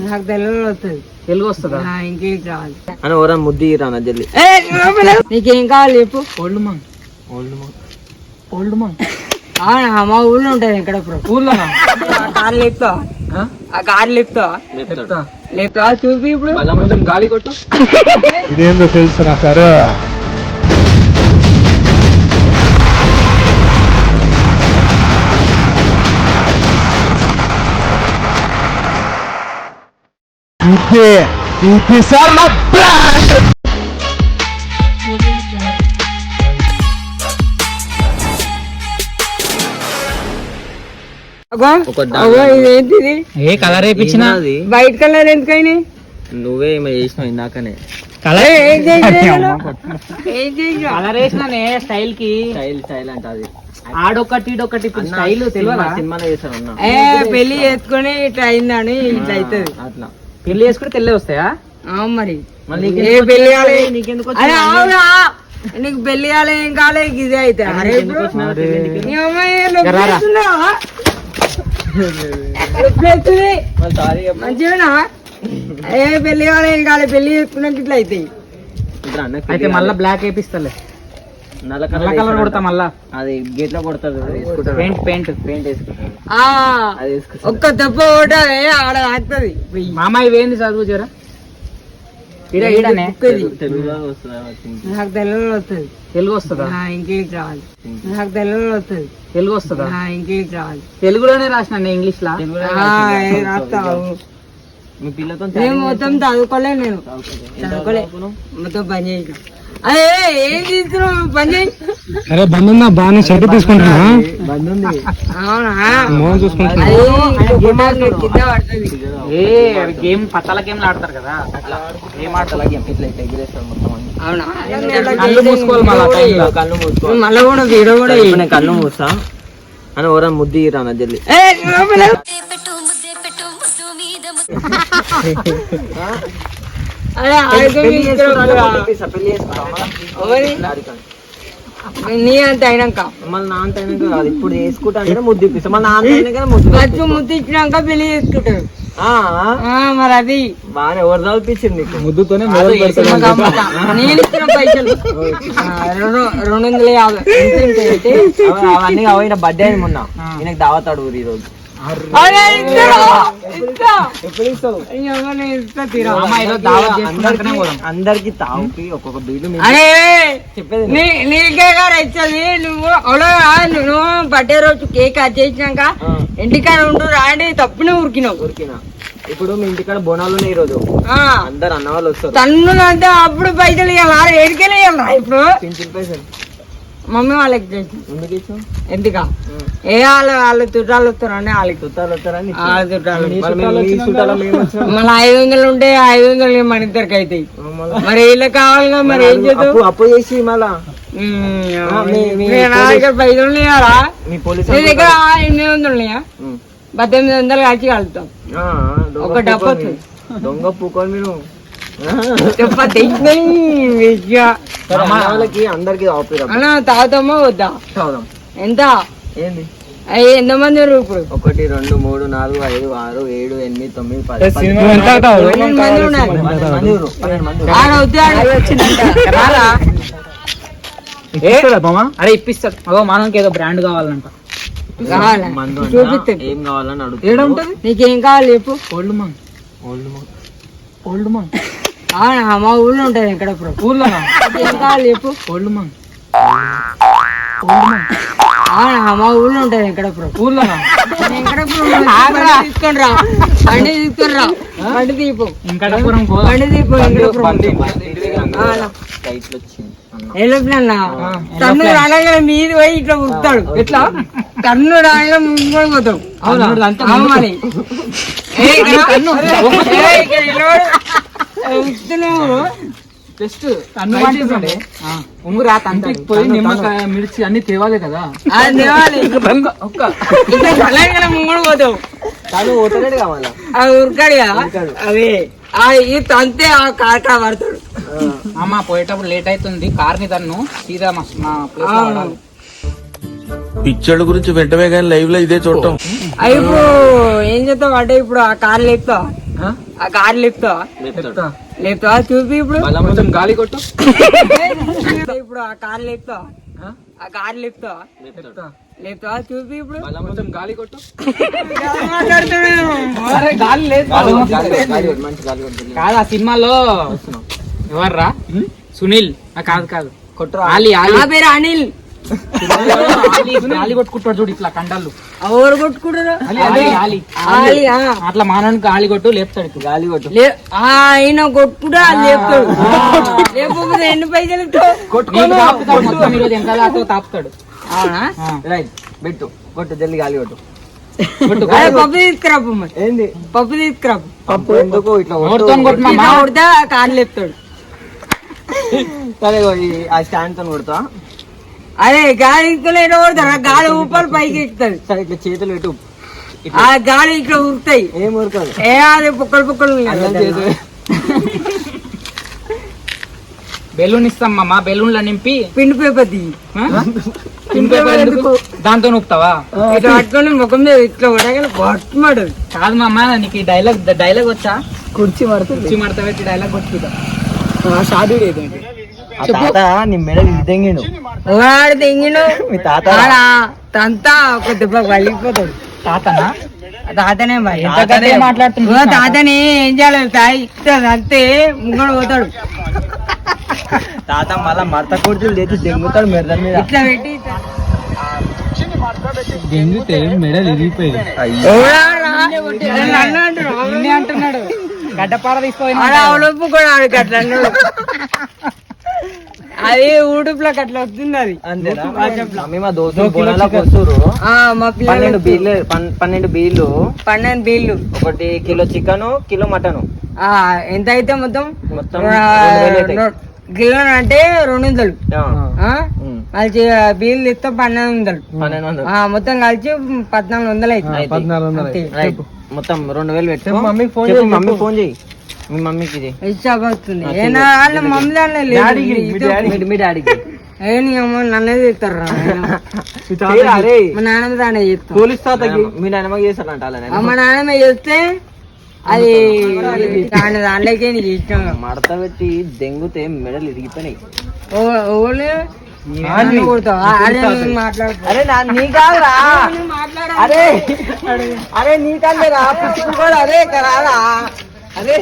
నాకు తెలుగు వస్తుంది. తెలుగు వస్తుందా? ఇంగ్లీష్ రావాలి. అని ఎవరైనా ముద్దు రానా జల్లి. నీకేం కావాలి చెప్పు. ఓల్డ్ మంగ్. ఓల్డ్ మంగ్ మా ఊళ్ళో ఉంటది ఎక్కడప్పుడు. ఊర్లోనా? కారు లేపుతా, ఆ కారు లేపుతా లేపుతా చూపి ఇప్పుడు. గాలి కొట్టు. ఇదేందో తెలుసు నా సారు. సార్ నా ఇదేంటిది? ఏ కలర్ వేయించిన? వైట్ కలర్ ఎందుకైనా? నువ్వే చేసినావు ఇందాకనే. కలర్ కలర్ వేసినానే స్టైల్ కి. స్టైల్ అంటే అది ఆడొకటి ఇడొకటి స్టైల్ తెలియదా? సినిమాలో చేసాను అన్న. పెళ్లి చేసుకుని ఇట్లా అయిందని ఇట్లా అవుతుంది. అట్లా పెళ్లి చేసుకుంటే తెల్లే వస్తాయా? మరి మళ్ళీ ఏ పెళ్లి కాలే నీకెందుకు అరే అవునా, నీకు పెళ్లి కాలే ఏం కాలే ఇదే అయితే. అరే మంచిగా ఏ పెళ్లి కాలే ఏం కాలే, పెళ్లి చేసుకున్నాక ఇట్లా అవుతాయి. అయితే మళ్ళా బ్లాక్ వేపిస్తలే, నల్ల కలర్ కొడతా మళ్ళా. అది గేట్ లో కొడతారు, పెయింట్ వేసుకుంటారు. అది వేసుకుంటారు. ఒక్క దెబ్బ ఓట ఆడ ఆగుతుంది. మామ ఇవేంది చదువు జరా? ఈడనే తెలుగులో వస్తుందా? నాకు తెలుగు వస్తుంది. తెలుగు వస్తుందా? ఇంగ్లీష్ రావాలి. నాకు తెలుగు వస్తుంది. తెలుగు వస్తుందా? ఇంగ్లీష్ రావాలి. తెలుగులోనే రాసిన ఇంగ్లీష్ లా. రాస్తావు. మీ పిల్లతో నేను మొత్తం చదువుకోలే, నేను చదువుకోలే, మొత్తం పని చేసిన. అదే ఏం తీసుకున్నావు పని చేయి. అరే బంద్ ఉందా? బాగా షర్ట్ తీసుకుంటున్నా. బంద్ ఉంది. అవునా? మోహన్ చూసుకుంటున్నా. కింద పడుతుంది. ఏ గేమ్ పత్తాల గేమ్లు ఆడతారు కదా, గేమ్ ఆడతారు. ఇట్లా ఎగిరేస్తారు మొత్తం అన్ని. అవునా? కళ్ళు మూసుకోవాలి మళ్ళీ ఆ టైంలో. కళ్ళు మూసుకో. మళ్ళీ కూడా వీడియో కూడా నేను కళ్ళు మూసా అని ఎవరైనా ముద్దు రానా జల్లి. నీ అంత అయినాక మళ్ళీ నా అంత అయినాక కాదు, ఇప్పుడు చేసుకుంటా అంటే ముద్దు ఇప్పిస్తా. మళ్ళీ నా అంత అయినాక ముద్దు ముద్దు ఇచ్చినాక పెళ్లి చేసుకుంటారు. మరి అది బాగా ఎవరు చదివించింది నీకు? ముద్దుతోనే నేను ఇచ్చిన పైసలు 250. అవన్నీ అవైన బర్త్డే అని మొన్న ఈయనకి దావతాడు ఊరు ఈ రోజు. అందరికి తావుకి ఒక్కొక్క బీడు చెప్పేది. నీకే గారు ఇచ్చేది. నువ్వు బర్త్డే రోజు కేక్ కట్ చేసినాక ఇంటికాడ ఉండు రాండి తప్పునే ఉరికినావు. ఇప్పుడు మీ ఇంటికాడ బోనాలు ఉన్నాయి ఈ రోజు, అందరు అన్న వాళ్ళు వస్తారు. తన్ను అంటే అప్పుడు పైసలు ఇవ్వాలి, ఏడికెళ్ళి ఇవ్వాలా? ఇప్పుడు పింఛన్ పైసలు మమ్మీ వాళ్ళకి చేసి ఎందుకు ఇచ్చావు? ఎందుకా? ఏ వాళ్ళ చుట్టాలు వస్తారని వాళ్ళకి చుట్టాలు వస్తారని వాళ్ళ చుట్టాలు మళ్ళీ 500 ఉంటే 500 మన ఇద్దరికి అవుతాయి. మరి వీళ్ళకి కావాలిగా, మరి ఏం చేద్దాం? అప్పు చేసి మళ్ళా నా దగ్గర పైసలు ఉన్నాయారా? మీ పోలీసు నీ దగ్గర 800 ఉన్నాయా? 1800 కలిసి కలుగుతాం. ఒక డబ్బా దొంగ పూకొని మీరు వాళ్ళకి అందరికి అన్నా తాగుతామా వద్దా? తాగుదాం. ఎంత? ఏంది ఎంతమంది ఇప్పుడు? 1 2 3 4 5 6 7 8 9 10 అరే ఇప్పిస్తాడు. అదో మనకి ఏదో బ్రాండ్ కావాలంట. చూపిస్తే ఏం కావాలని అడుగు. ఏడుంటది? నీకేం కావాలి చెప్పు. ఓల్డ్ మంగ్. ఓల్డ్ మంగ్ మా ఊళ్ళో ఉంటది ఎక్కడప్పుడు. ఊర్లోనా? ఏం కావాలి చెప్పు. ఓల్డ్ మంగ్. మా ఊళ్ళో ఉంటది ఎక్కడప్పుడు. ఊర్లోనా? తీసుకొని రా, బండి తీసుకొని రా, బండి దీపు, వెంకటాపురం బండి దీపు. వెళ్ళిపోయినా తన్ను రాగా మీది పోయి ఇట్లా ఉరుకుతాడు. ఎట్లా తన్ను రాగా ముందుకొని పోతావు. మరి జస్ట్ ఉంగురా తండ్రికి పోయి నిమ్మకాయ మిర్చి అన్ని తేవాలి కదా. ముంగడు పోతావు. తను ఓటలేడు కావాలా? ఉరకాడు కదా అదే తంతే ఆ కార్ పడతాడు. అమ్మ పోయేటప్పుడు లేట్ అవుతుంది, కార్ని తన్ను సీదా మా ప్లేస్. పిక్చర్ల గురించి వెంటనే కానీ లైవ్ లో ఇదే చూడటం. ఇప్పుడు ఏం చేస్తావు అంటే ఇప్పుడు ఆ కార్ లేపుతావు. ఆ కార్ లేపుతావా లేపుతావా చూపి ఇప్పుడు మళ్ళా కొంచెం గాలి కొట్టు. ఇప్పుడు ఆ కార్ లేపుతావా ఆ కార్ లేపుతావా లేపుతావా చూపి ఇప్పుడు మళ్ళా కొంచెం గాలి కొట్టు. మాట్లాడుతున్నాను. అరే గాలి లేదు. మంచి గాలి కొట్టు. కాదు ఆ సినిమాలో ఎవర్రా సునీల్ కాదు కాదు కొట్టురా. ఆలి ఆలి నా పేరు అనిల్. గాలి కొట్టుకుంటాడు చూడు ఇట్లా కండలు. ఎవరు కొట్టుకుంటారు ఆలి ఆలి ఆలి ఆలి, ఆ. అట్లా మానవునికి గాలి కొట్టు లేపుతాడు ఇప్పుడు. గాలి కొట్టు. ఆయన కొట్టుకుంటా లేపుతాడు. లేకపోతే ఎన్ని పైసలు ఇస్తావు? నీకు తాపుతాడు మొత్తం ఈరోజు ఎంత దాకా తాపుతాడు. అవునా రైట్ పెట్టు కొట్టు జల్ది గాలి కొట్టు. అరే పప్పు తీసుకురా మరి. ఏంది పప్పు తీసుకురా. పప్పు ఎందుకు ఇట్లా కొట్టు. ఎవరితో కొట్టు మామ? ఇట్లా కొడితే కారు లేపుతాడు. సరే ఇగో ఆ స్టాండ్ తో కొడతా. అరే గాలి ఇస్తలే ఎట్లా కొడతాడు? ఆ గాలి ఊపలు పైకి ఎక్కుతుంది. సరే ఇట్లా చేతులు పెట్టు. ఆ గాలి ఇట్లా ఉరుకుతాయి. ఏం ఉరకదు. ఏ అది పుక్కలు పుక్కలు అన్నం చేతులు. బెలూన్ ఇస్తాం మామ. బెలూన్లో నింపి పిండి పేపర్ తీ. పిండి పేపర్ ఎందుకు? దాంతో నొప్పుతావా? ఇట్లా పట్టుకొని ముఖం మీద ఇట్లా కొట్టగలి పట్టుమాడు. కాదు మామ నీకు ఈ డైలాగ్ వచ్చా? కుర్చీ పడుతుంది. కుర్చీ మడత పెట్టి డైలాగ్ కొట్టుకుంటా. ఆ తాత నీ మెడలు ఇద్దంగిండు. వాడు తెంగిను మీ తాత తంతా ఒక దెబ్బ వలిగిపోతాడు. తాతనా? తాతనే మరి. ఎంత గట్టిగా మాట్లాడుతున్నా? తాతని ఏం చేయాలి? అంతే ముంగడు పోతాడు. తాత మళ్ళా మడత కుర్చీలు తెచ్చి దెంగుతాడు మెడల మీద. ఇట్లా పెట్టి దెంగితే మెడలు ఇరిగిపోయింది. నన్ను అంటాడు. నిన్నే అంటున్నాడు. గడ్డపార తీసుకుపోయినా అవలోపు కూడా ఆడికి అట్లా అన్నాడు. అది ఊడుపులో అట్లా వస్తుంది అది. అంతేనా? మమ్మీ మా దోస్తులు బోనాలకు వస్తురు. మా 12 బీర్లు 12 బీర్లు 12 బీళ్ళు. 1 కిలో చికెన్ కిలో మటన్ ఎంత అయితే మొత్తం మొత్తం 2000 అవుతాయి. కిలో అంటే 200. కలిసి బీళ్ళు ఇస్తే 1200. 1200 మొత్తం కలిసి 1400 అయితే. 1400. అంతే. రైట్. మొత్తం 2000 పెట్టు. మమ్మీకి ఫోన్ చెప్పు, చేయి. మమ్మీ ఫోన్ చేయి. మీ మమ్మీకి చేయి. ఇచ్చాక వస్తుంది. ఆ, ఏనా వాళ్ళ మమ్మీ దాంట్లో లేదు. మీ డాడీకి నన్నే తీస్తారు. చేయరా రే. మా నాన్నమ్మ దానే చేస్తాం. పోలీస్ తాతకి మీ నాయనమ్మకి చేస్తారంట అలానే. మా నాన్నమ్మ చేస్తే అది దాంట్లోకి నీకు ఇష్టం. మడత పెట్టి దెంగుతే మెడలు ఇరిగిపోయినాయి. ఓన్లీ కొడతావు. అదే నేను మాట్లాడుతా. అరే నీ కాదురా. అరే అరే నీ కాదురా. అరే రారా. అరే